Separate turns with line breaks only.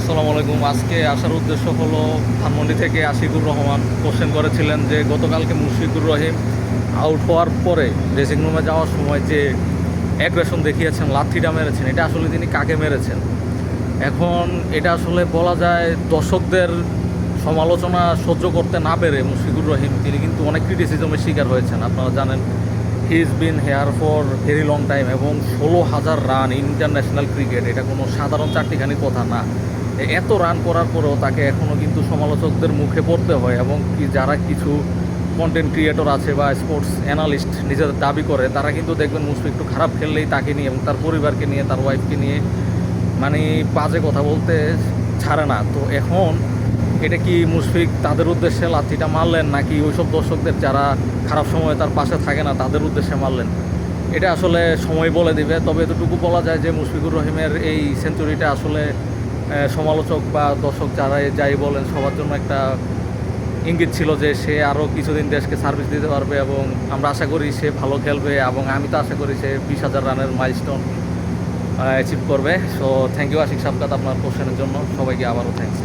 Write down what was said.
আসসালামু আলাইকুম। আজকে আসার উদ্দেশ্য হলো ধানমন্ডি থেকে আশিকুর রহমান কোশ্চেন করেছিলেন যে গতকালকে মুশফিকুর রহিম আউট হওয়ার পরে ড্রেসিং রুমে যাওয়ার সময় যে অ্যাগ্রেশন দেখিয়েছেন, লাথিটা মেরেছেন, এটা আসলে তিনি কাকে মেরেছেন। এখন এটা আসলে বলা যায় দর্শকদের সমালোচনা সহ্য করতে না পেরে মুশফিকুর রহিম তিনি কিন্তু অনেক ক্রিটিসিজমের শিকার হয়েছেন। আপনারা জানেন he is been here for very long time এবং 16,000 রান ইন্টারন্যাশনাল ক্রিকেট, এটা কোনো সাধারণ চারটিখানি কথা না। এত রান করার পরেও তাকে এখনও কিন্তু সমালোচকদের মুখে পড়তে হয় এবং কি যারা কিছু কন্টেন্ট ক্রিয়েটর আছে বা স্পোর্টস অ্যানালিস্ট নিজেদের দাবি করে, তারা কিন্তু দেখবেন মুশফিক একটু খারাপ খেললেই তাকে নিয়ে এবং তার পরিবারকে নিয়ে, তার ওয়াইফকে নিয়ে মানে বাজে কথা বলতে ছাড়ে না। তো এখন এটা কি মুশফিক তাদের উদ্দেশ্যে লাথিটা মারলেন, নাকি ওইসব দর্শকদের যারা খারাপ সময়ে তার পাশে থাকে না তাদের উদ্দেশ্যে মারলেন, এটা আসলে সময় বলে দিবে। তবে এতটুকু বলা যায় যে মুশফিকুর রহিমের এই সেঞ্চুরিটা আসলে সমালোচক বা দর্শক যারা যাই বলেন সবার জন্য একটা ইঙ্গিত ছিল যে সে আরও কিছুদিন দেশকে সার্ভিস দিতে পারবে এবং আমরা আশা করি সে ভালো খেলবে এবং আমি তো আশা করি সে 20,000 রানের মাইলস্টোন অ্যাচিভ করবে। সো থ্যাংক ইউ আশিক সাবকাত আপনার কোশ্চেনের জন্য। সবাইকে আবারও থ্যাংকস।